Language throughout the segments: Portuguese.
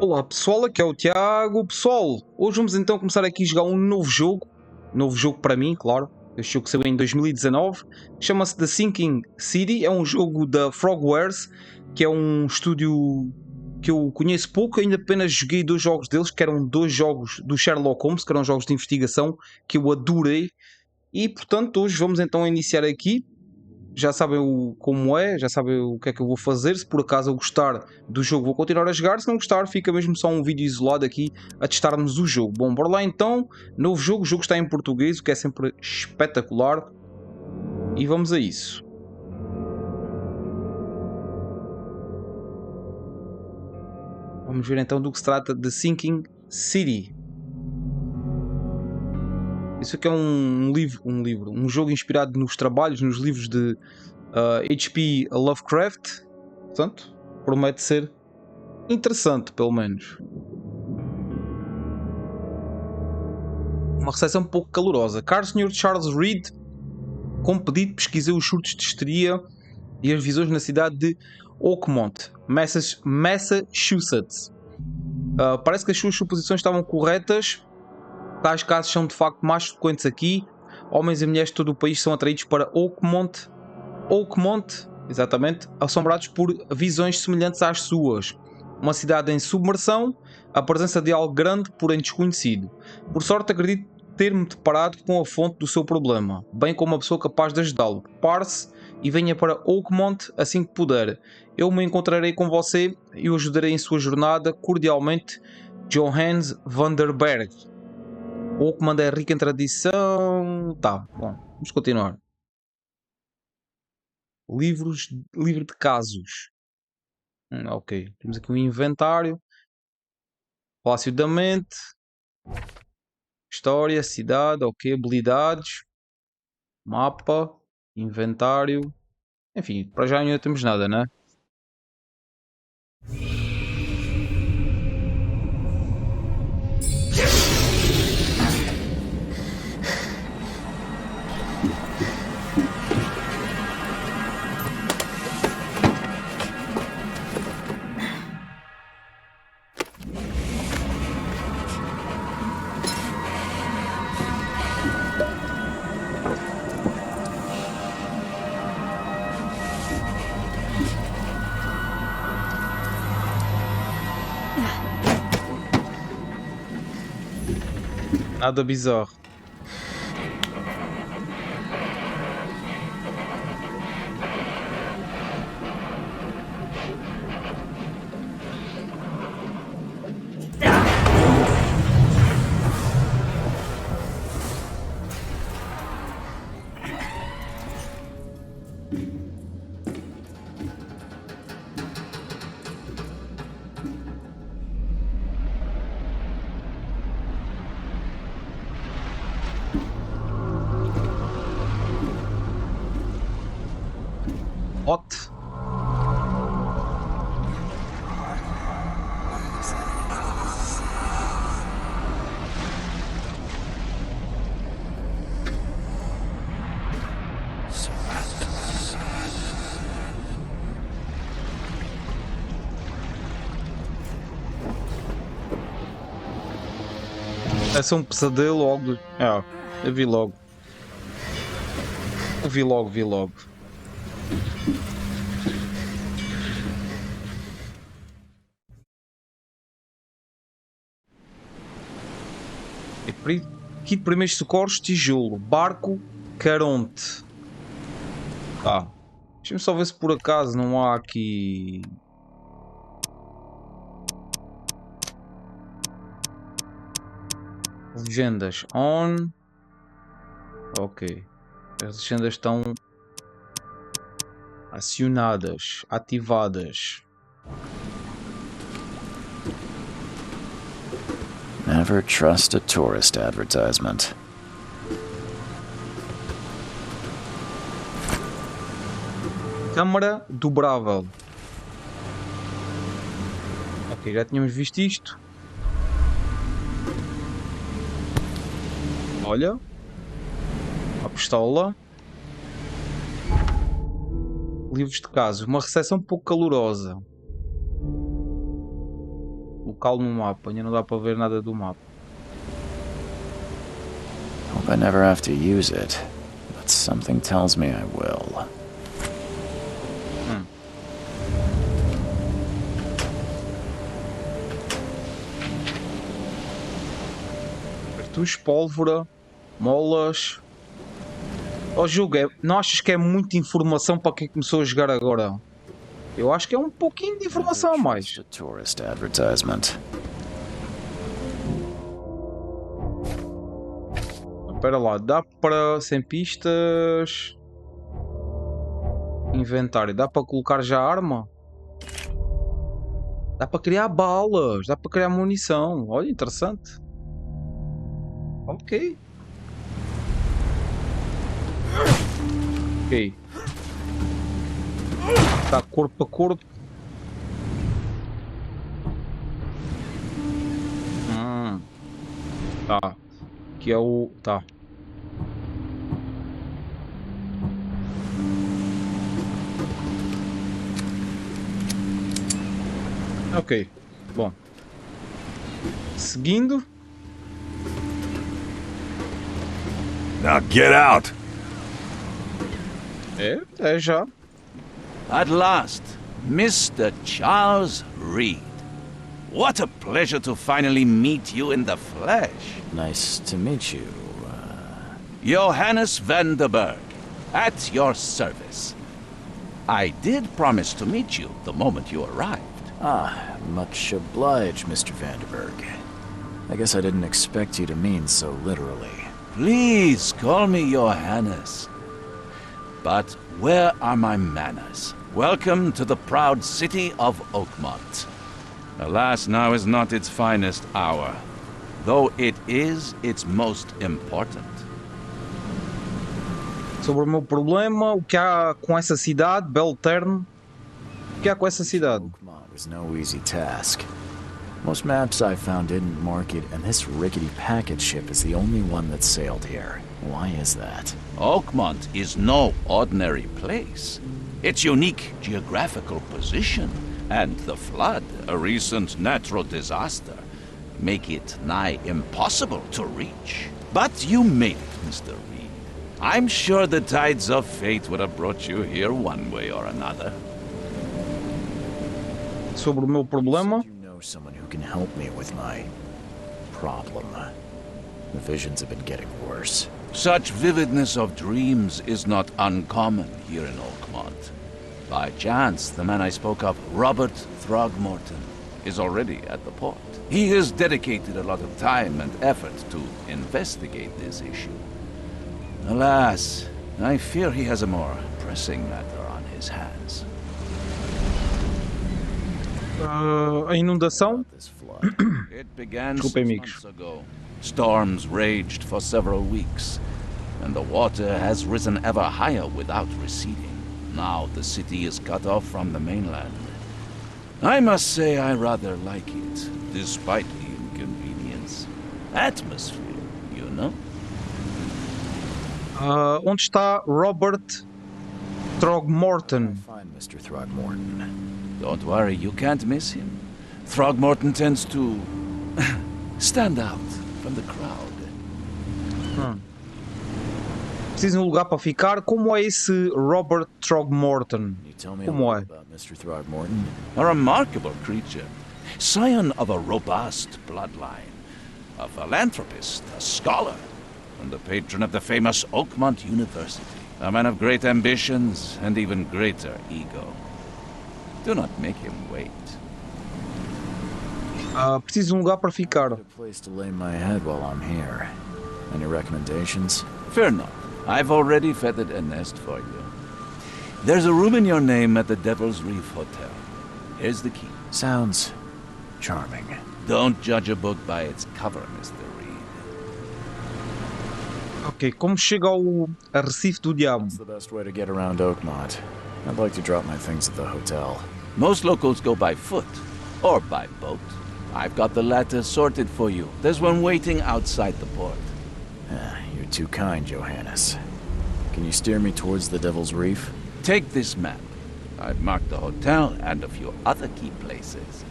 Olá pessoal, aqui é o Tiago. Pessoal, hoje vamos então começar aqui a jogar um novo jogo para mim, claro. Este jogo saiu em 2019, chama-se The Sinking City, é um jogo da Frogwares, que é um estúdio que eu conheço pouco, ainda apenas joguei 2 jogos deles, que eram 2 jogos do Sherlock Holmes, que eram jogos de investigação, que eu adorei. E portanto hoje vamos então iniciar aqui. Já sabem como é, já sabem o que é que eu vou fazer. Se por acaso eu gostar do jogo, vou continuar a jogar. Se não gostar, fica mesmo só um vídeo isolado aqui a testarmos o jogo. Bom, bora lá então. Novo jogo, o jogo está em português, o que é sempre espetacular. E vamos a isso. Vamos ver então do que se trata de Sinking City. Isso aqui é um jogo inspirado nos trabalhos, nos livros de H.P. Lovecraft. Portanto, promete ser interessante, pelo menos. Uma recepção um pouco calorosa. Caro Sr. Charles Reed, como pedido, pesquisei os surtos de histeria e as visões na cidade de Oakmont, Massachusetts. Parece que as suas suposições estavam corretas. Tais casos são de facto mais frequentes aqui. Homens e mulheres de todo o país são atraídos para Oakmont, exatamente, assombrados por visões semelhantes às suas. Uma cidade em submersão, a presença de algo grande, porém desconhecido. Por sorte, acredito ter-me deparado com a fonte do seu problema, bem como uma pessoa capaz de ajudá-lo. Prepare-se e venha para Oakmont assim que puder. Eu me encontrarei com você e o ajudarei em sua jornada. Cordialmente, Johannes Vanderberg. Oakmont é rica em tradição. Tá, bom, vamos continuar. Livro de casos. Ok, temos aqui um inventário. Palácio da mente. História, cidade, ok, habilidades. Mapa, inventário. Enfim, para já ainda não temos nada, né? Nada bizarro. What? É só um pesadelo logo. Eu vi logo. Vi logo. Kit de primeiros socorros, tijolo, barco, Caronte. Tá. Deixa-me só ver se por acaso não há aqui. Legendas on. Ok. As legendas estão acionadas, ativadas. Never trust a tourist advertisement. Câmara dobrável. Ok, já tínhamos visto isto. Olha. A pistola. Livros de casos. Uma recepção um pouco calorosa. local no mapa. Ainda não dá para ver nada do mapa. Hope I never have to use it, but something tells me I will. Cartuchos, pólvora, molas. O jogo não achas que é muita informação para quem começou a jogar agora? Eu acho que é um pouquinho de informação a mais. Tourist advertisement. Espera lá, dá para sem pistas. Inventário, dá para colocar já arma? Dá para criar balas, dá para criar munição. Olha, interessante. Ok. Ok. Está corpo a corpo. Tá. Que é o... Tá. Ok. Bom. Seguindo. Now get out! É já. At last, Mr. Charles Reed. What a pleasure to finally meet you in the flesh. Nice to meet you. Johannes van der Berg, at your service. I did promise to meet you the moment you arrived. Ah, much obliged, Mr. Vanderberg. I guess I didn't expect you to mean so literally. Please call me Johannes. But where are my manners? Welcome to the proud city of Oakmont. Alas, now is not its finest hour, though it is its most important. Sobre o meu problema, o que há com essa cidade, veterano? O que há com essa cidade? Oakmont was no easy task. Most maps I found didn't mark it, and this rickety packet ship is the only one that sailed here. Why is that? Oakmont is no ordinary place. Its unique geographical position and the flood, a recent natural disaster, make it nigh impossible to reach. But you made it, Mr. Reed. I'm sure the tides of fate would have brought you here one way or another. Sobre o meu problema? You know someone who can help me with my problem. The visions have been getting worse. Such vividness of dreams is not uncommon here in Oakmont. By chance, the man I spoke of, Robert Throgmorton, is already at the port. He has dedicated a lot of time and effort to investigate this issue. Alas, I fear he has a more pressing matter on his hands. A inundação? This flood. It began Desculpa, 6 amigos. months ago. Storms raged for several weeks, and the water has risen ever higher without receding. Now the city is cut off from the mainland. I must say I rather like it, despite the inconvenience. Atmosphere, you know? Onde está Robert Throgmorton? Find Mr. Throgmorton. Don't worry, you can't miss him. Throgmorton tends to stand out from the crowd. Preciso de um lugar para ficar. Como é esse Robert Throgmorton? Can you tell me a Como little é? about Mr. Throgmorton? A remarkable creature, scion of a robust bloodline, a philanthropist, a scholar, and the patron of the famous Oakmont University. A man of great ambitions and even greater ego. Do not make him wait. Preciso de um lugar para ficar. A place to lay my head while I'm here. Any recommendations? Fear not. I've already feathered a nest for you. There's a room in your name at the Devil's Reef Hotel. Here's the key. Sounds charming. Don't judge a book by its cover, Mr. Reed. Ok, como chega ao Arrecife do Diabo? What's the best way to get around Oakmont? I'd like to drop my things at the hotel. Most locals go by foot or by boat. I've got the latter sorted for you. There's one waiting outside the port. You're too kind, Johannes. Can you steer me towards the Devil's Reef? Take this map. I've marked the hotel and a few other key places.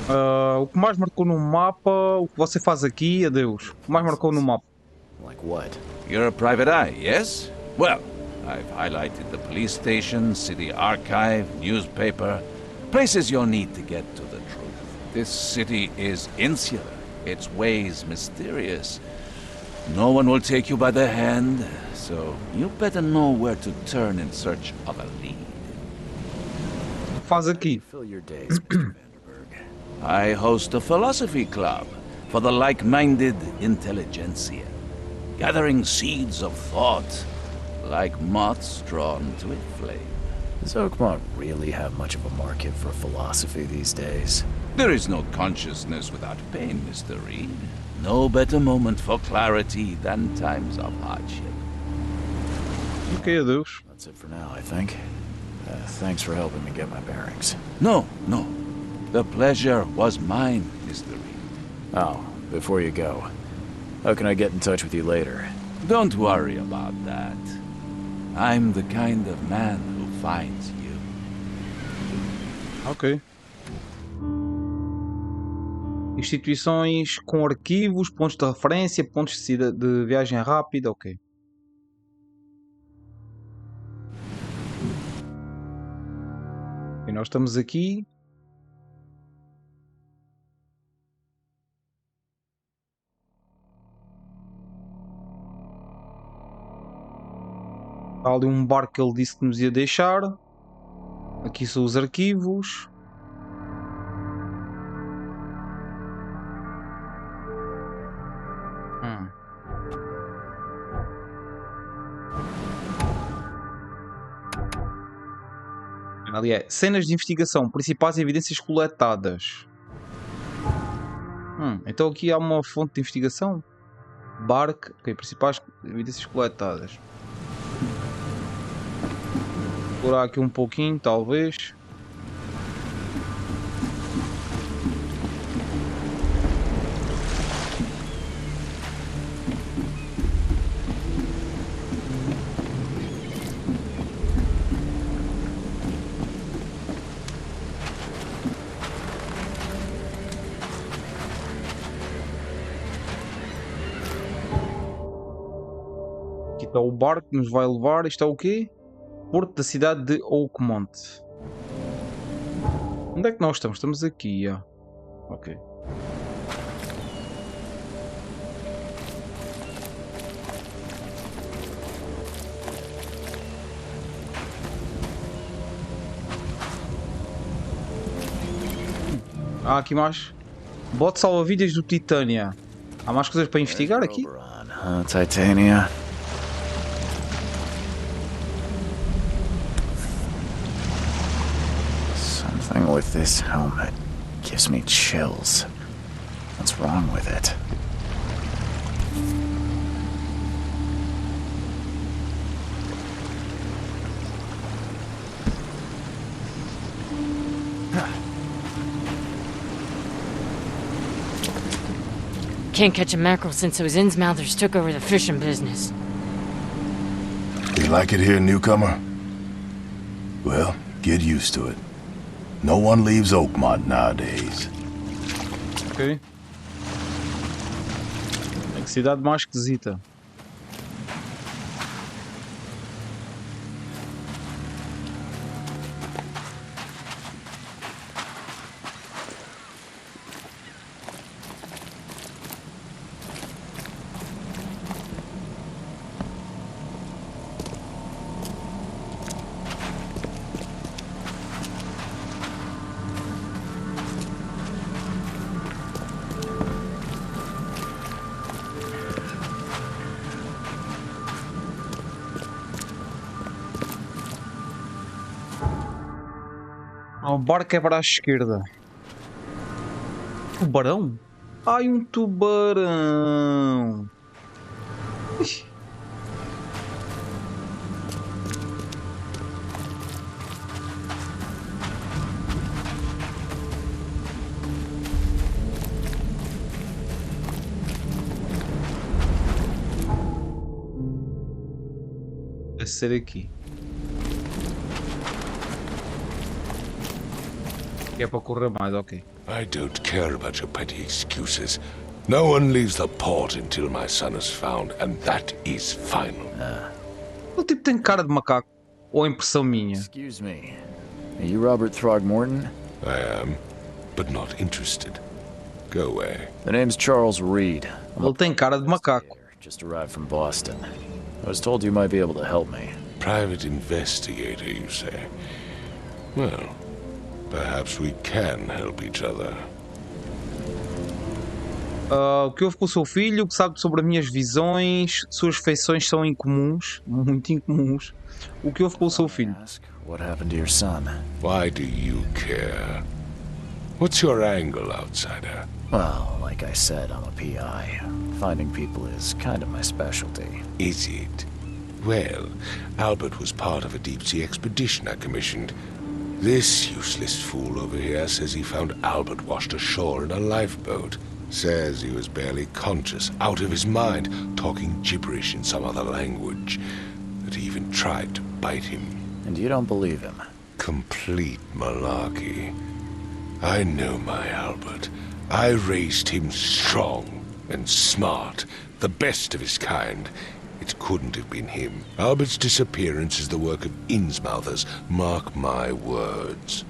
O que mais marcou no mapa, o que você faz aqui, adeus. O que mais marcou no mapa. Like what? You're a private eye, yes? Well, I've highlighted the police station, city archive, newspaper, places you'll need to get to the truth. This city is insular, its ways mysterious. No one will take you by the hand, so you better know where to turn in search of a lead. Faz aqui. Fill your days, Mr. Vanderberg. I host a philosophy club for the like-minded intelligentsia, gathering seeds of thought like moths drawn to a flame. Does Oakmont really have much of a market for philosophy these days? There is no consciousness without pain, Mr. Reed. No better moment for clarity than times of hardship. Ok, adeus. That's it for now, I think. Thanks for helping me get my bearings. No. The pleasure was mine, Mr. Reed. Oh, before you go, how can I get in touch with you later? Don't worry about that. I'm the kind of man who finds you. Ok. Instituições com arquivos, pontos de referência, pontos de viagem rápida, ok. E nós estamos aqui. Há ali um barco que ele disse que nos ia deixar. Aqui são os arquivos. Ali é cenas de investigação, principais evidências coletadas. Então aqui há uma fonte de investigação. Bark, ok, principais evidências coletadas. Vou explorar aqui um pouquinho, talvez. Aqui está o barco que nos vai levar. Isto é o quê? Porto da cidade de Oakmont. Onde é que nós estamos? Estamos aqui, ó. Ok. Há aqui mais. Bote salva-vidas do Titânia. Há mais coisas para investigar aqui? Titania. Something with this helmet gives me chills. What's wrong with it? Can't catch a mackerel since those Innsmouthers took over the fishing business. You like it here, newcomer? Well, get used to it. No one leaves Oakmont nowadays. Ok. É que cidade mais esquisita. O barco é para a esquerda. Tubarão? Ai, um tubarão! Ixi. Deve ser aqui. Que é para correr mais, ok. I don't care about your petty excuses. No one leaves the port until my son is found, and that is final. O tipo tem cara de macaco. Ou impressão minha. Excuse me. Are you Robert Throgmorton? I am, but not interested. Go away. The name's Charles Reed. Ele tem cara de macaco. Just arrived from Boston. I was told you might be able to help me. Private investigator, you say? Well, perhaps we can help each other. O que houve com o seu filho? O que sabe sobre as minhas visões? Suas feições são incomuns. Muito incomuns. O que houve com o seu filho? What happened to your son? Why do you care? What's your angle, outsider? Well, like I said, I'm a PI. Finding people is kind of my specialty. Is it? Well, Albert was part of a deep-sea expedition I commissioned. This useless fool over here says he found Albert washed ashore in a lifeboat. Says he was barely conscious, out of his mind, talking gibberish in some other language. That he even tried to bite him. And you don't believe him? Complete malarkey. I know my Albert. I raised him strong and smart, the best of his kind. It couldn't have been him. Albert's disappearance is the work of Innsmouthers, mark my words.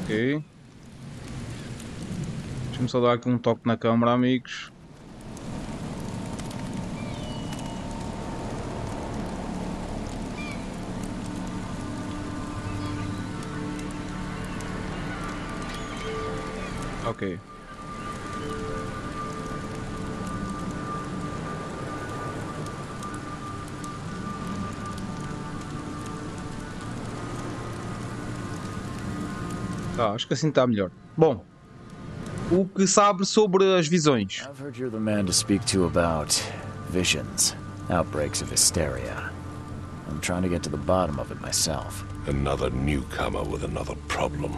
Ok. Deixa-me só dar aqui um toque na câmera, amigos. Ok. Tá, acho que assim está melhor. Bom, o que sabe sobre as visões? I've heard you're the man to speak to about visions, outbreaks of hysteria. I'm trying to get to the bottom of it myself. Another newcomer with another problem.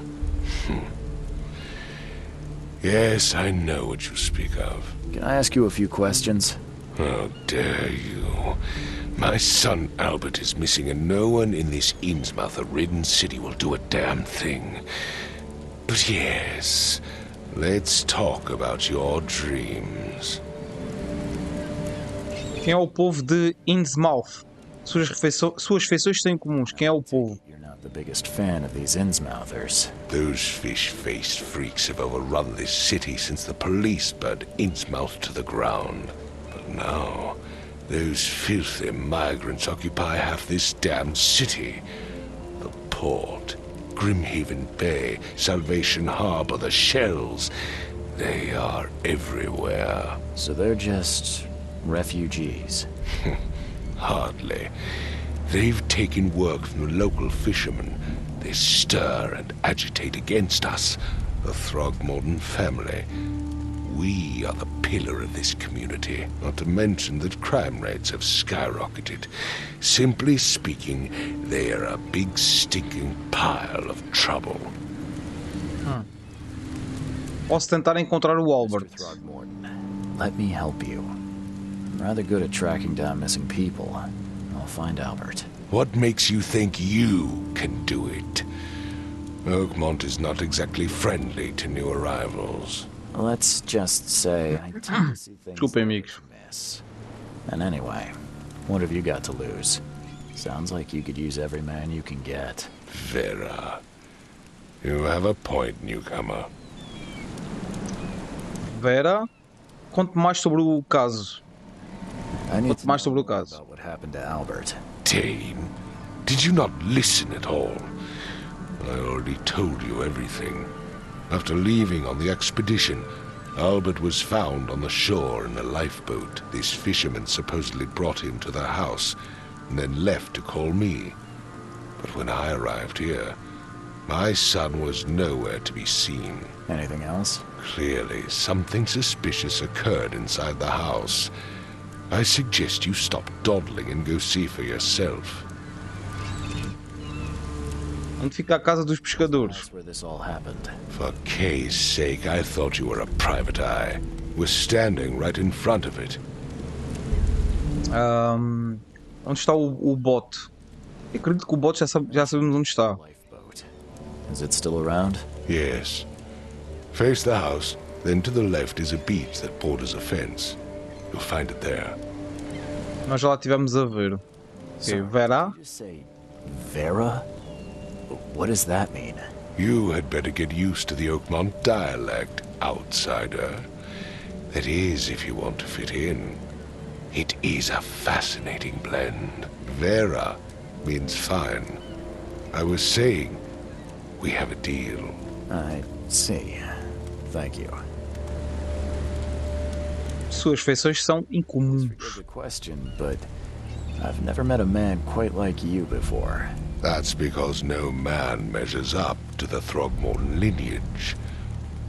Yes, I know what you speak of. Can I ask you a few questions? How dare you? My son Albert is missing, and no one in this Innsmouth-ridden city will do a damn thing. But yes, let's talk about your dreams. Quem é o povo de Innsmouth? Suas feições são incomuns. Quem é o povo? You're not the biggest fan of these Innsmouthers. Those fish-faced freaks have overrun this city since the police burned Innsmouth to the ground. But now, those filthy migrants occupy half this damned city. The port, Grimhaven Bay, Salvation Harbor, the shells. They are everywhere. So they're just refugees. Hardly. They've taken work from the local fishermen. They stir and agitate against us, the Throgmorton family. We are the pillar of this community, not to mention that crime rates have skyrocketed. Simply speaking, they are a big stinking pile of trouble. Posso tentar encontrar o Albert. Mr. Throgmorton, let me help you. I'm rather good at tracking down missing people. I'll find Albert. What makes you think you can do it? Oakmont is not exactly friendly to new arrivals. Let's just say I tend to see things Desculpe, that amigos. I miss. And anyway, what have you got to lose? Sounds like you could use every man you can get. Vera. You have a point, newcomer. Vera, conte mais sobre o caso. I need to mais sobre o know more caso. about what happened to Albert. Dane, did you not listen at all? I already told you everything. After leaving on the expedition, Albert was found on the shore in a lifeboat. These fishermen supposedly brought him to their house, and then left to call me. But when I arrived here, my son was nowhere to be seen. Anything else? Clearly, something suspicious occurred inside the house. I suggest you stop dawdling and go see for yourself. Onde fica a casa dos pescadores? That's where this all happened. For Kay's sake, I thought you were a private eye. We're standing right in front of it. Onde está o bote? Eu acredito que o bote já sabemos onde está. Lifeboat. Is it still around? Yes. Face the house, then to the left is a beach that borders a fence. You'll find it there. Nós já lá tivemos a ver. Okay, Vera? Did you just say Vera? What does that mean? You had better get used to the Oakmont dialect, outsider. That is, if you want to fit in. It is a fascinating blend. Vera means fine. I was saying, we have a deal. I see. Thank you. Suas feições são incomuns. Forgive the question, but I've never met a man quite like you before. That's because no man measures up to the Throgmorton lineage.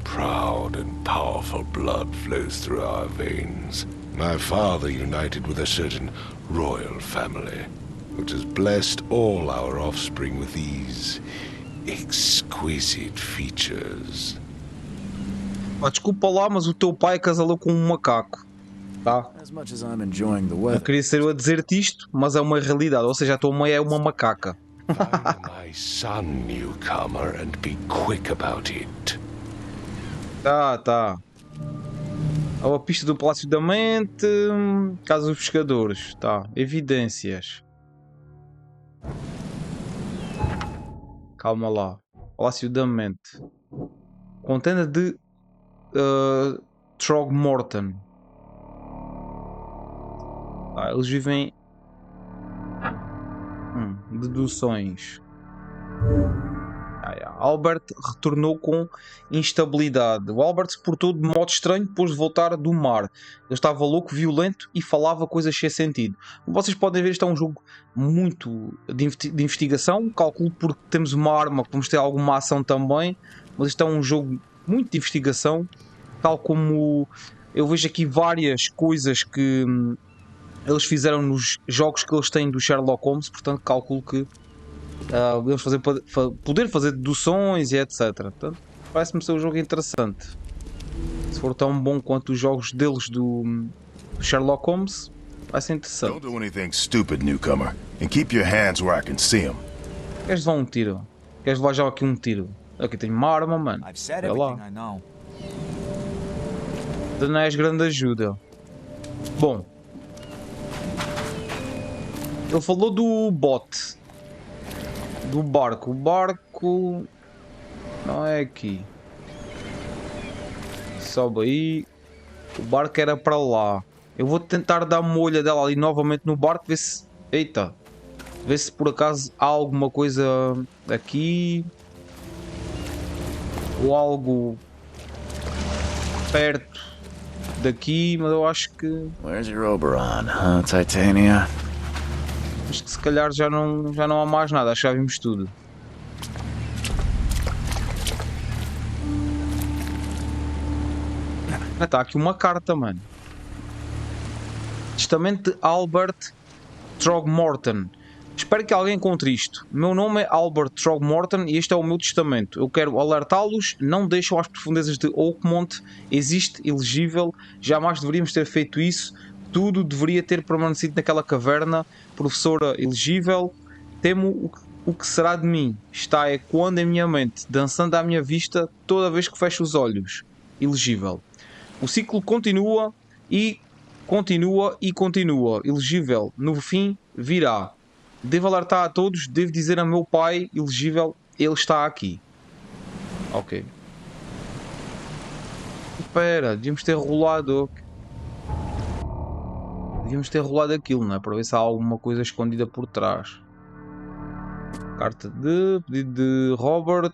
Proud and powerful blood flows through our veins. My father united with a certain royal family, which has blessed all our offspring with these exquisite features. Desculpa lá, mas o teu pai casalou com um macaco. Tá? As much as I'm enjoying the Eu weather. queria ser eu a dizer-te isto, mas é uma realidade. Ou seja, a tua mãe é uma macaca. Find my son, newcomer, and be quick about it. Tá. A pista do Palácio da Mente. Casa dos Pescadores. Tá. Evidências. Calma lá. Palácio da Mente. Contenda de Throgmorton. Eles vivem. Deduções. Albert retornou com instabilidade. O Albert se portou de modo estranho depois de voltar do mar. Ele estava louco, violento e falava coisas sem sentido. Como vocês podem ver, isto é um jogo muito de investigação. Calculo porque temos uma arma, vamos ter alguma ação também. Mas isto é um jogo muito de investigação. Tal como eu vejo aqui várias coisas que eles fizeram nos jogos que eles têm do Sherlock Holmes. Portanto, calculo que podemos poder fazer deduções e etc. Portanto, parece-me ser um jogo interessante. Se for tão bom quanto os jogos deles do Sherlock Holmes, vai ser interessante. Don't do anything stupid, newcomer, and keep your hands where I can see them. Queres levar um tiro? Queres levar já aqui um tiro? Aqui tenho uma arma, mano. Olha lá. Não és grande ajuda. Bom, ele falou do bote. Do barco. O barco não é aqui. Sobe aí. O barco era para lá. Eu vou tentar dar uma olhadela ali novamente no barco. Ver se. Eita! Ver se por acaso há alguma coisa aqui. Ou algo perto daqui. Mas eu acho que. Where's your Oberon, huh, Titania? Acho que se calhar já não há mais nada, acho que já vimos tudo. Está aqui uma carta, mano. Testamento de Albert Throgmorton. Espero que alguém encontre isto. Meu nome é Albert Throgmorton e este é o meu testamento. Eu quero alertá-los, não deixam às profundezas de Oakmont. Existe elegível, jamais deveríamos ter feito isso. Tudo deveria ter permanecido naquela caverna. Professora elegível, temo o que será de mim. Está ecoando em minha mente, dançando à minha vista toda vez que fecho os olhos. Elegível. O ciclo continua e continua e continua. Elegível. No fim, virá. Devo alertar a todos, devo dizer a meu pai, elegível, ele está aqui. Ok. Espera, devíamos ter rolado. Devíamos ter rolado aquilo, não é? Para ver se há alguma coisa escondida por trás. Carta de pedido de Robert.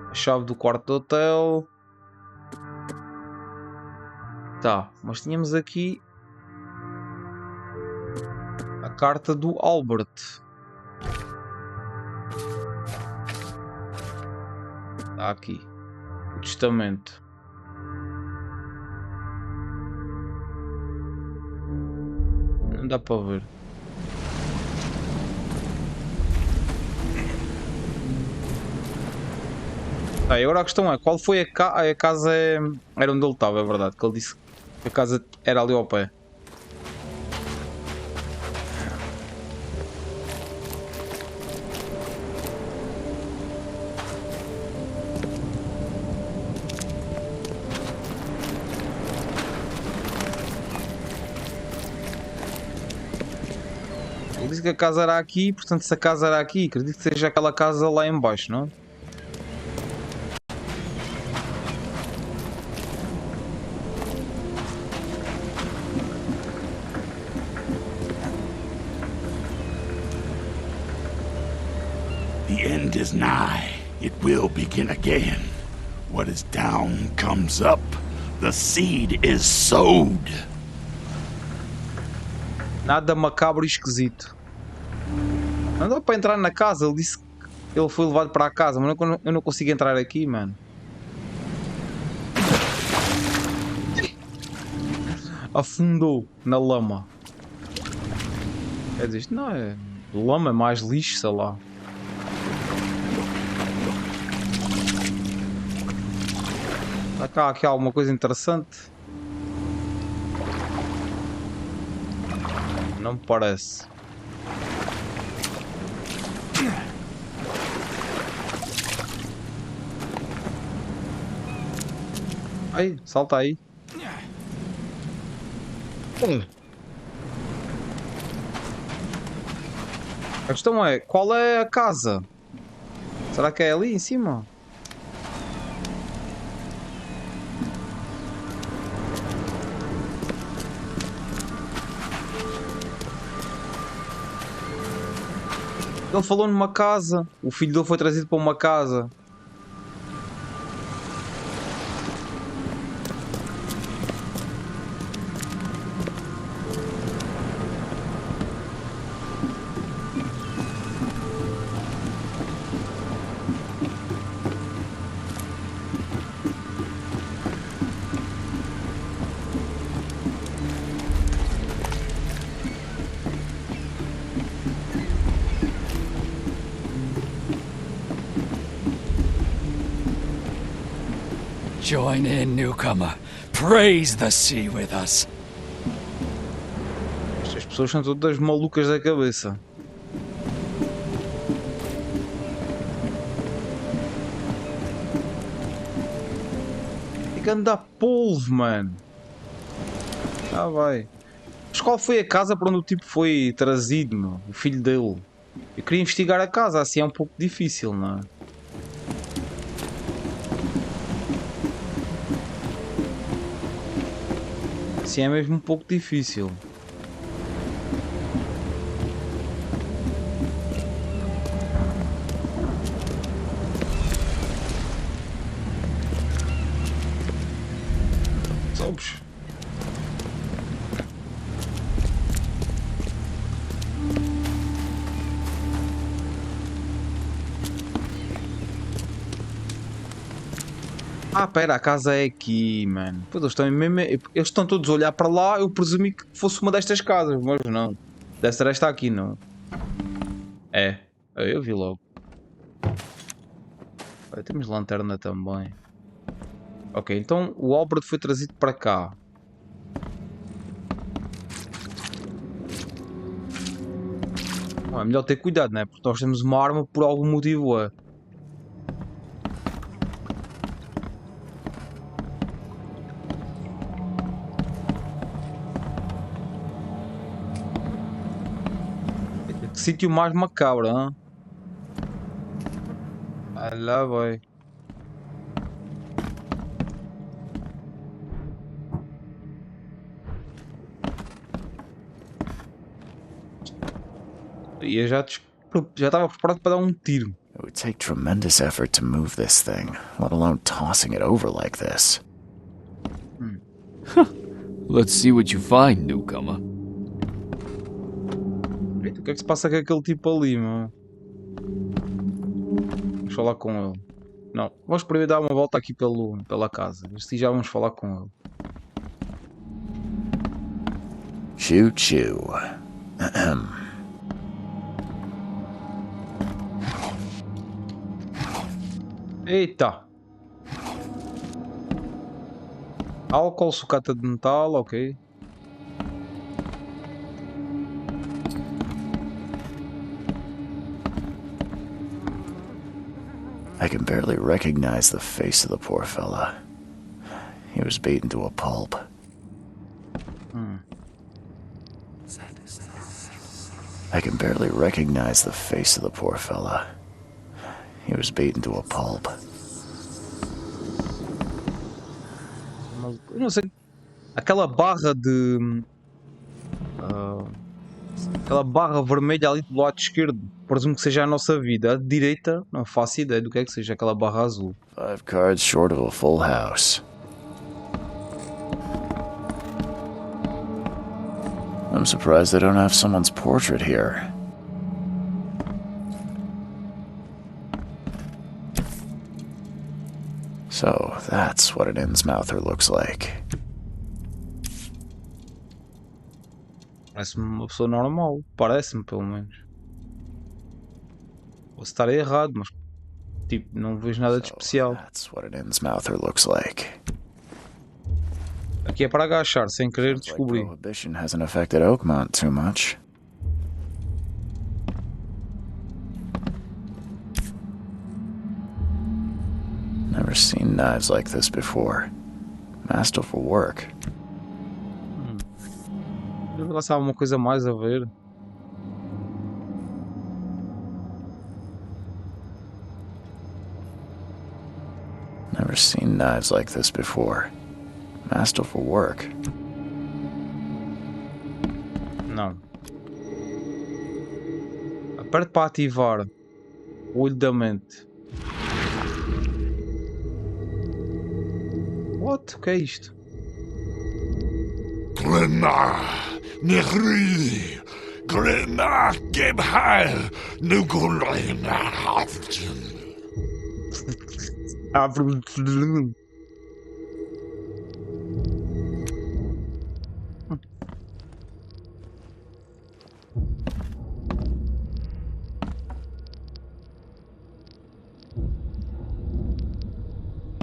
A chave do quarto do hotel. Tá, mas tínhamos aqui a carta do Albert. Está aqui. O testamento. Não dá para ver. E agora a questão é, qual foi a casa era onde ele estava, é verdade, que ele disse que a casa era ali ao pé. Ele disse que a casa era aqui, portanto se a casa era aqui, acredito que seja aquela casa lá em baixo, não? The end is nigh. It will begin again. What is down comes up. The seed is sowed. Nada macabro e esquisito. Não dá para entrar na casa, ele disse que ele foi levado para a casa, mas eu não consigo entrar aqui, mano. Afundou na lama. Quer dizer, isto não é lama, é mais lixo, sei lá. Está cá aqui alguma coisa interessante? Não me parece. Ai, salta aí. A questão é, qual é a casa? Será que é ali em cima? Ele falou numa casa. O filho dele foi trazido para uma casa. Join in, newcomer. Praise the sea with us. Estas pessoas são todas malucas da cabeça. Tem que andar polvo, mano. Ah, vai. Mas qual foi a casa para onde o tipo foi trazido, meu? O filho dele? Eu queria investigar a casa, assim é um pouco difícil, não é? Assim é mesmo um pouco difícil. Sabes? Ah, pera, a casa é aqui, mano. Pois eles estão todos a olhar para lá. Eu presumi que fosse uma destas casas, mas não. Deve ser esta aqui, não. É, eu vi logo. Olha, temos lanterna também. Ok, então o obra foi trazido para cá. É melhor ter cuidado, né? Porque nós temos uma arma por algum motivo. É. Que sítio mais macabro, hein? Ah, lá vai. E eu já estava preparado para dar um tiro. It would take tremendous effort to move this thing, let alone tossing it over like this. Let's see what you find, newcomer. Eita, o que é que se passa com aquele tipo ali, mano? Vamos falar com ele. Não, vamos primeiro dar uma volta aqui pela casa. Assim já vamos falar com ele. Choo choo. Eita! Álcool, sucata de metal, ok. I can barely recognize the face of the poor fella. He was beaten to a pulp. I can barely recognize the face of the poor fella. He was beaten to a pulp. Eu não sei. Aquela barra de. Aquela barra vermelha ali do lado esquerdo. Presumo que seja a nossa vida. A de direita, não faço ideia do que é que seja aquela barra azul. 5 cards short of a full house. I'm surprised they don't have someone's portrait here. So, that's what an Innsmouther looks like. Parece-me uma pessoa normal. Parece-me, pelo menos. Posso estar errado, mas tipo, não vejo nada de especial. That's what an Innsmouther looks like. Aqui é para agachar, sem querer descobrir. Prohibition hasn't affected Oakmont too much. Never seen knives like this before. Masterful work. Deve lá alguma coisa mais a ver. Never seen knives like this before. Masterful work. Não. Aperte para ativar o olho da mente. What? O que é isto? Glenna, Nehri, Glenna, Gebhal, Nugulena, Hafton.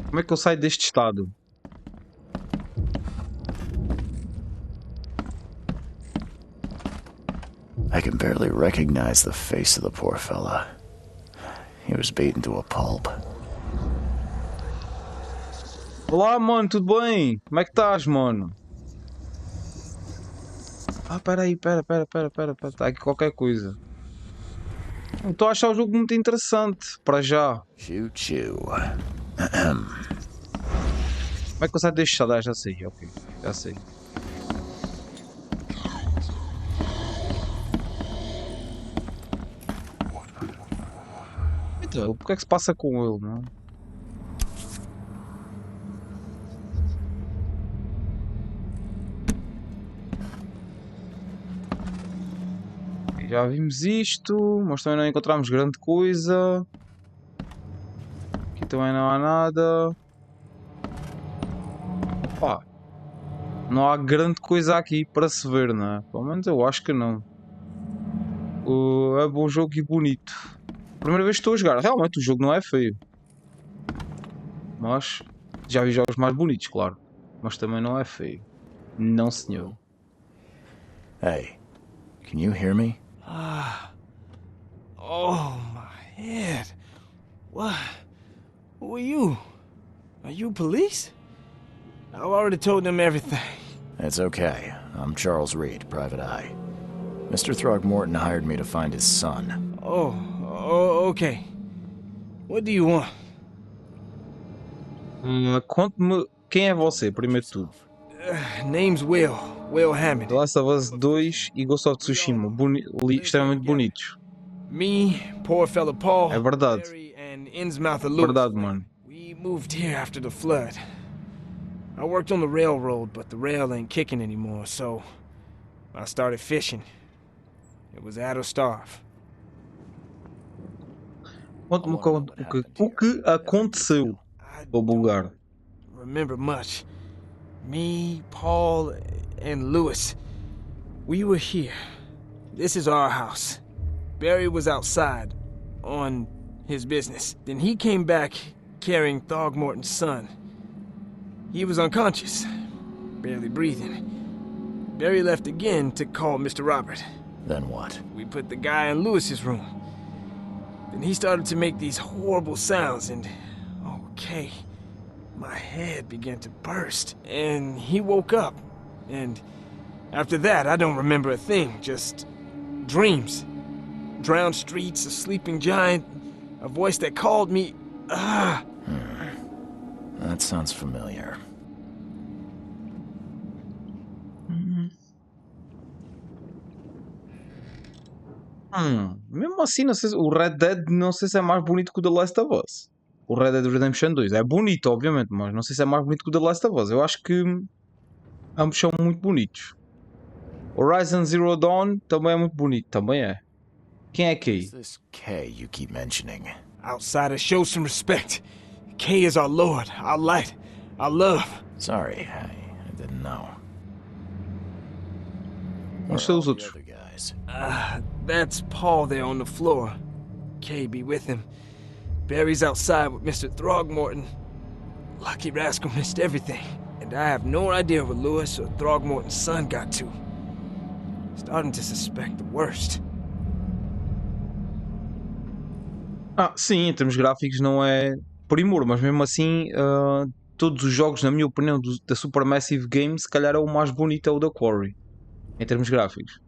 Como é que eu saio deste estado? I can barely recognize the face of the poor fella. He was beaten to a pulp. Olá, mano, tudo bem? Como é que estás, mano? Ah, pera. Está aqui qualquer coisa. Eu estou a achar o jogo muito interessante, para já. Choo-choo. Como é que eu saio deste estado? Ah, já sei, ok. Já sei. Então, o que é que se passa com ele, não? Já vimos isto, mas também não encontramos grande coisa. Aqui também não há nada. Opa. Não há grande coisa aqui para se ver, não é? Pelo menos eu acho que não. É bom jogo e bonito. Primeira vez que estou a jogar. Realmente o jogo não é feio. Mas já vi jogos mais bonitos, claro. Mas também não é feio. Não, senhor. Hey, can you hear me? Oh, my head. What? Who are you? Are you police? I've already told them everything. It's okay. I'm Charles Reed, Private Eye. Mr. Throgmorton hired me to find his son. Oh, okay. What do you want? Conte-me quem é você, primeiro de tudo. Name's Will Hammond. The Last of Us 2 e Ghost of Tsushima, extremamente bonitos. Me, poor fella Paul, É verdade. Barry, and Innsmouther Lewis. Verdade, mano. We moved here after the flood. I worked on the railroad, but the rail ain't kicking anymore, so I started fishing. It was at or starve. Conte-me o que aconteceu, o Bulgar. Remember much. Me, Paul, and Lewis. We were here. This is our house. Barry was outside, on his business. Then he came back carrying Throgmorton's son. He was unconscious, barely breathing. Barry left again to call Mr. Robert. Then what? We put the guy in Lewis's room. Then he started to make these horrible sounds and... okay. My head began to burst, and he woke up. And after that, I don't remember a thing, just Dreams. Drowned streets, a sleeping giant, a voice that called me. That sounds familiar. Mesmo assim, não sei, o Red Dead não sei se é mais bonito que o The Last of Us. O Red Dead Redemption 2 é bonito, obviamente, mas não sei se é mais bonito que o The Last of Us. Eu acho que ambos são muito bonitos. Horizon Zero Dawn também é muito bonito, também é. Quem é Kay? Who's this K you keep mentioning? Outsiders, show some respect. K is our lord, our light, our love. Sorry, I didn't know. Não sei os All the outros. other guys. That's Paul there on the floor. K be with him. Barry's outside with Mr. Throgmorton. Lucky rascal missed everything. And I have no idea where Lewis or Throgmorton's son got to. Starting to suspect the worst. Sim, em termos gráficos não é primor, mas mesmo assim, todos os jogos, na minha opinião, da Supermassive Games, se calhar é o mais bonito, é o da Quarry, em termos gráficos.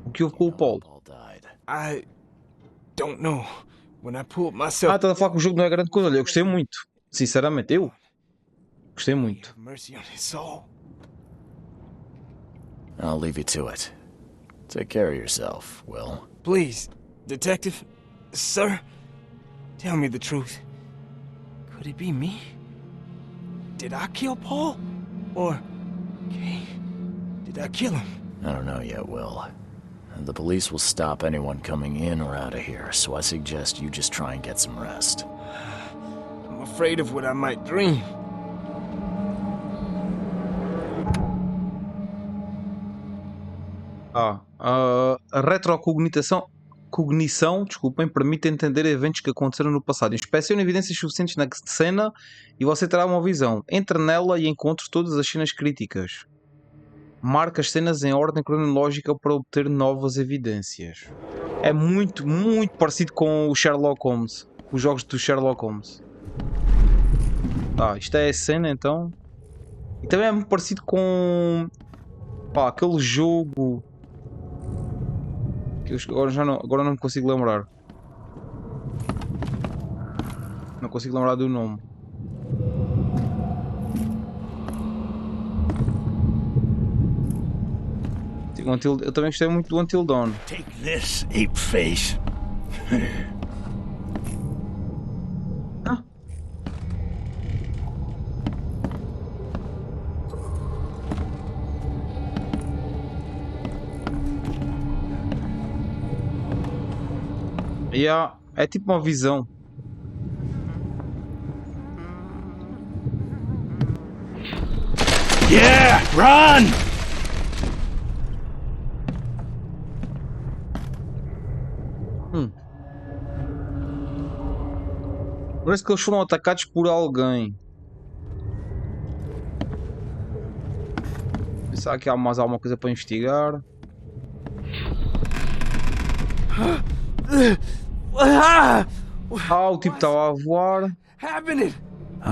O que houve com o Paul? Paul died. I don't know. When I pulled myself. Estás a falar que o jogo não é grande coisa. Olha, eu gostei muito. Sinceramente, eu gostei muito. Have mercy on his soul. I'll leave you to it. Take care of yourself, Will. Please, Detective, sir, tell me the truth. Could it be me? Did I kill Paul? Or, okay, did I kill him? I don't know yet, Will. The police will stop anyone coming in or out of here, so I suggest you just try and get some rest. I'm afraid of what I might dream. A retrocognição, desculpem, permite entender eventos que aconteceram no passado. Inspecione evidências suficientes na cena e você terá uma visão. Entre nela e encontre todas as cenas críticas. Marca as cenas em ordem cronológica para obter novas evidências. É muito, muito parecido com o Sherlock Holmes. Os jogos do Sherlock Holmes. Isto é a cena então. E também é muito parecido com aquele jogo que agora não me consigo lembrar. Não consigo lembrar do nome. Eu também gostei muito do Until Dawn. Take this, ape face. É tipo uma visão. Yeah, run! Parece que eles foram atacados por alguém. Pensar que há mais alguma coisa para investigar. O tipo estava a voar. Happening?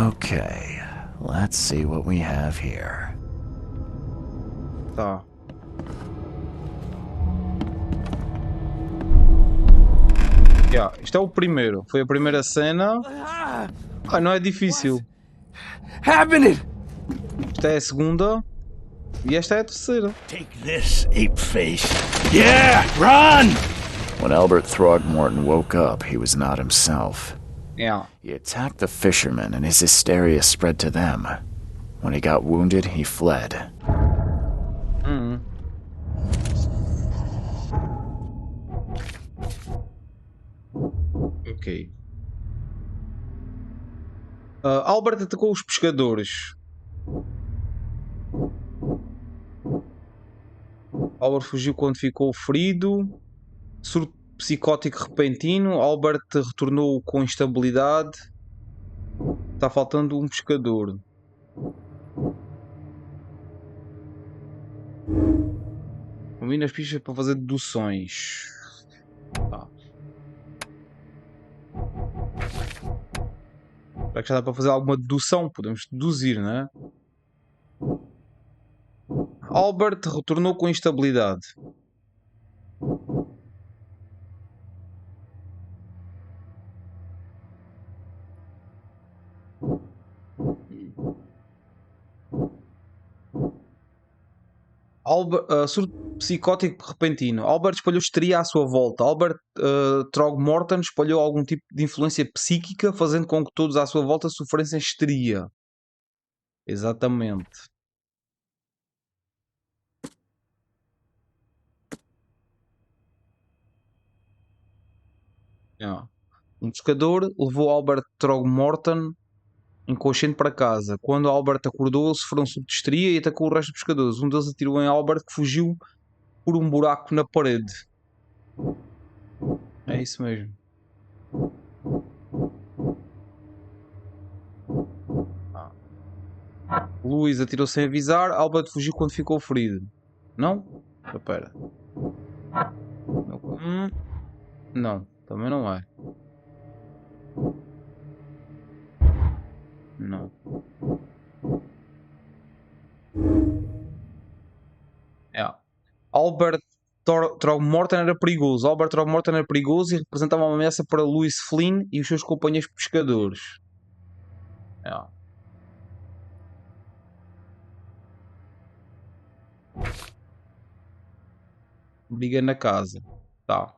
Okay, let's see what we have here. Tá. Isto é o primeiro. Foi a primeira cena. Não é difícil. Happening? Esta é a segunda. E esta é a terceira. Take this, ape face. Yeah, run! When Albert Throgmorton woke up, he was not himself. He attacked the fishermen and his hysteria spread to them. When he got wounded, he fled. Ok. Albert atacou os pescadores. Albert fugiu quando ficou ferido. Surto psicótico repentino. Albert retornou com instabilidade. Está faltando um pescador. Combina as pistas para fazer deduções. Será que já dá para fazer alguma dedução? Podemos deduzir, não é? Albert retornou com instabilidade. Surto psicótico repentino. Albert espalhou histeria à sua volta. Albert Throgmorton espalhou algum tipo de influência psíquica, fazendo com que todos à sua volta sofressem histeria. Exatamente. Um pescador levou Albert Throgmorton inconsciente para casa. Quando Albert acordou, ele sofreu um surto de histeria e atacou o resto dos pescadores. Um deles atirou em Albert, que fugiu por um buraco na parede. É isso mesmo. Luís atirou sem avisar. Albert fugiu quando ficou ferido. Não? Espera. Não, também não é. Não. Albert Throgmorton era perigoso. Albert Throgmorton era perigoso e representava uma ameaça para Louis Flynn e os seus companheiros pescadores. Briga na casa. Tá.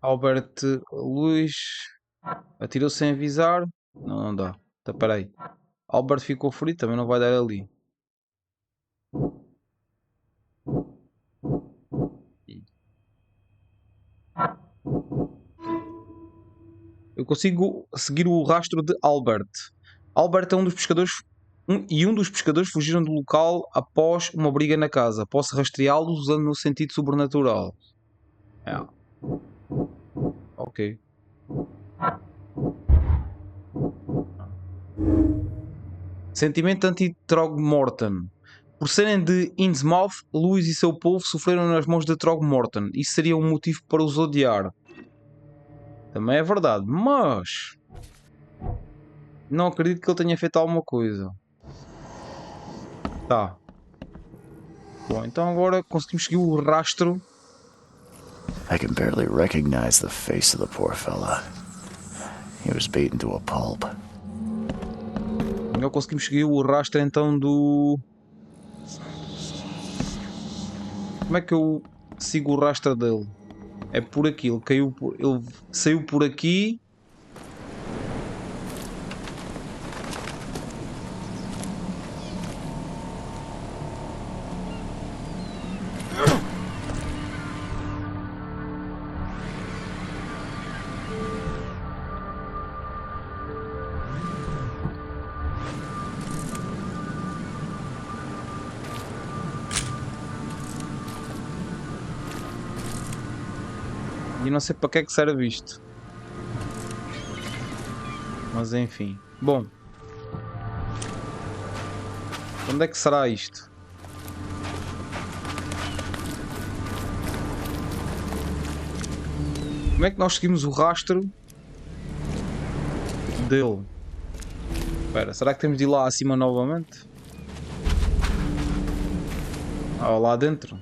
Albert Louis atirou sem avisar. Não dá. Tá, peraí. Albert ficou ferido, também não vai dar ali. Eu consigo seguir o rastro de Albert. Albert é um dos pescadores e um dos pescadores fugiram do local após uma briga na casa. Posso rastreá-los usando o meu sentido sobrenatural. Ok. Sentimento anti-Throgmorton. Por serem de Innsmouth, Louis e seu povo sofreram nas mãos de Throgmorton. Isso seria um motivo para os odiar. Também é verdade, mas não acredito que ele tenha feito alguma coisa. Tá. Bom, então agora conseguimos seguir o rastro. I can barely recognize the face of the poor fella. He was beaten to a pulp. Agora conseguimos seguir o rastro então do... Como é que eu sigo o rastro dele? É por aqui, ele saiu por aqui. E não sei para que é que serve isto. Mas enfim. Bom. Onde é que será isto? Como é que nós seguimos o rastro dele? Espera, será que temos de ir lá acima novamente? Lá dentro?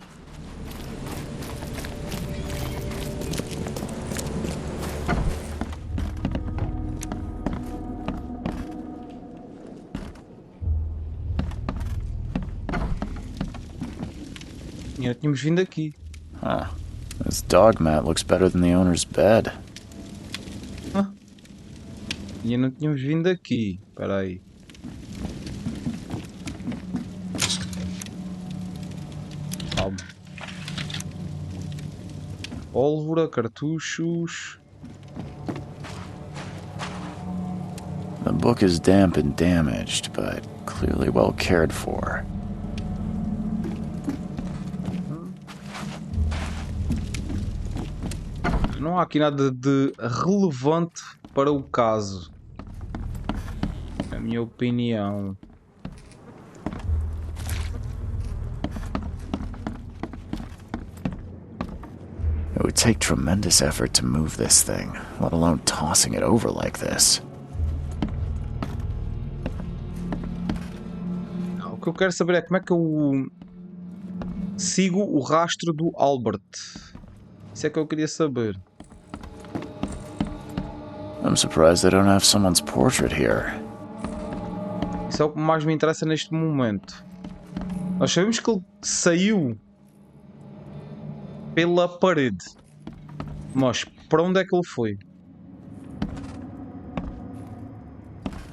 Já tínhamos vindo aqui. This dog mat looks better than the owner's bed. E não tínhamos vindo aqui. Espera aí. Calma. Pólvora, cartuchos. The book is damp and damaged, but clearly well cared for. Não há aqui nada de relevante para o caso. Na minha opinião. It would take tremendous effort to move this thing, let alone tossing it over like this. O que eu quero saber é como é que eu sigo o rastro do Albert. Isso é que eu queria saber. I'm surprised they don't have someone's portrait here. Isso é o que mais me interessa neste momento. Nós sabemos que ele saiu pela parede. Mas para onde é que ele foi?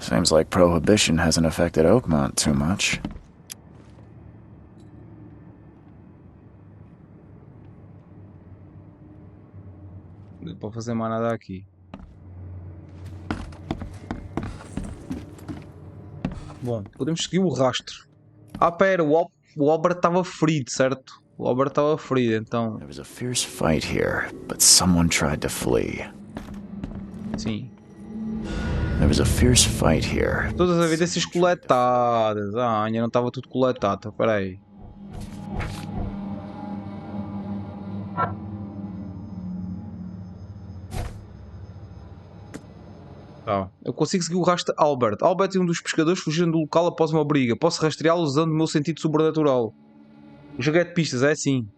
Seems like prohibition hasn't affected Oakmont too much. Não dá para fazer mais nada aqui. Bom, podemos seguir o rastro. Ah, pera, o Albert estava ferido, certo? O Albert estava ferido, então... There was a fierce fight here, but someone tried to flee. Sim. There was a fierce fight here. Todas as evidências coletadas. Ah, ainda não estava tudo coletado. Espera aí. Ah, eu consigo seguir o rastro de Albert. Albert e um dos pescadores fugiram do local após uma briga. Posso rastreá-lo usando o meu sentido sobrenatural. O jogo é de pistas, é assim.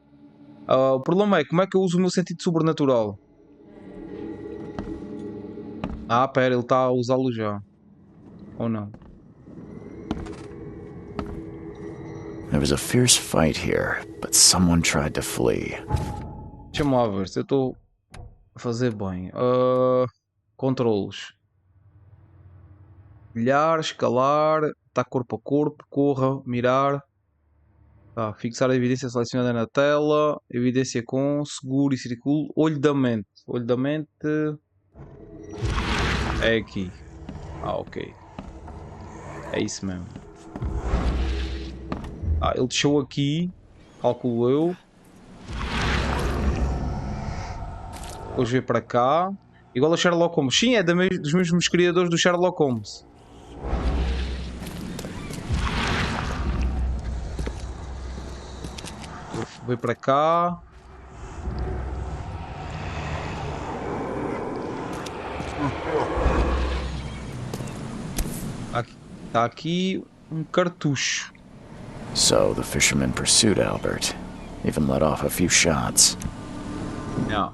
O problema é como é que eu uso o meu sentido sobrenatural. Ah, pera, ele está a usá-lo já. Ou não? There was a fierce fight here, but someone tried to flee. Deixa-me lá ver se eu estou a fazer bem. Controlos. Olhar, escalar, está corpo a corpo, corra, mirar. Tá, fixar a evidência selecionada na tela. Evidência com, seguro e circulo. Olho da mente. Olho da mente. É aqui. Ah, ok. É isso mesmo. Ah, ele deixou aqui. Calculo eu. Depois veio para cá. Igual a Sherlock Holmes. Sim, é dos mesmos criadores do Sherlock Holmes. Veio para cá. Está aqui um cartucho. So the fisherman pursued Albert, even let off a few shots. Yeah.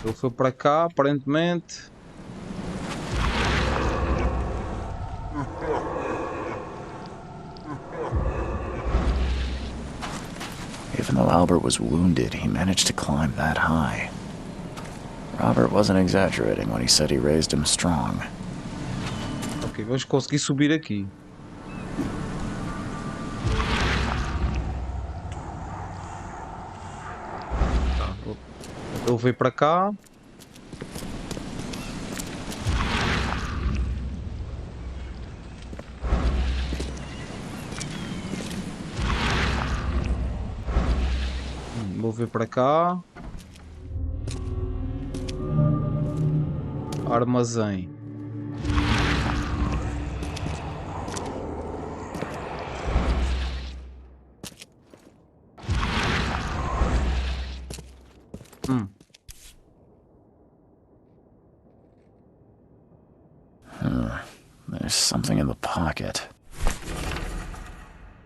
Ele foi para cá, aparentemente. Even though Albert was wounded, he managed to climb that high. Robert wasn't exaggerating when he said he raised him strong. Ok, vamos conseguir subir aqui. Tá, ele veio para cá. Vou ver para cá. Armazém. There's something in the pocket.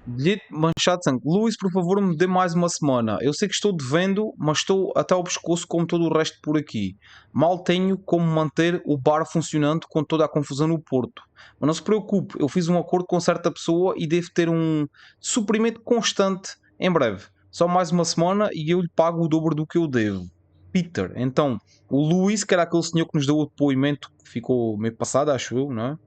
Bilhete manchado de sangue. Luís, por favor, me dê mais uma semana. Eu sei que estou devendo, mas estou até ao pescoço como todo o resto por aqui. Mal tenho como manter o bar funcionando com toda a confusão no Porto. Mas não se preocupe, eu fiz um acordo com certa pessoa e devo ter um suprimento constante em breve. Só mais uma semana e eu lhe pago o dobro do que eu devo. Peter. Então, o Luís, que era aquele senhor que nos deu o depoimento que ficou meio passado, acho eu, não é?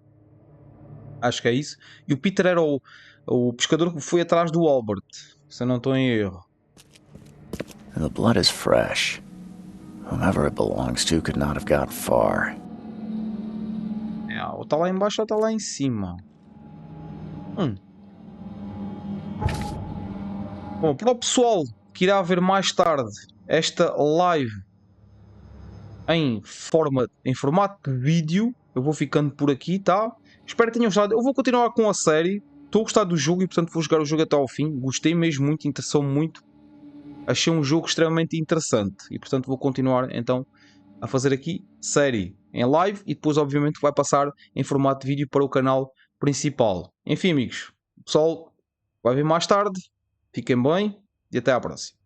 Acho que é isso. E o Peter era o pescador que foi atrás do Albert, se eu não estou em erro. The blood is fresh. Whomever it belongs to could not have got far. Ou está lá em baixo ou está lá em cima. Bom, para o pessoal que irá ver mais tarde esta live em formato de vídeo, eu vou ficando por aqui, tá? Espero que tenham gostado. Eu vou continuar com a série. Estou a gostar do jogo e portanto vou jogar o jogo até ao fim. Gostei mesmo muito, interessou-me muito. Achei um jogo extremamente interessante e portanto vou continuar então a fazer aqui série em live e depois obviamente vai passar em formato de vídeo para o canal principal. Enfim amigos, o pessoal vai ver mais tarde. Fiquem bem e até à próxima.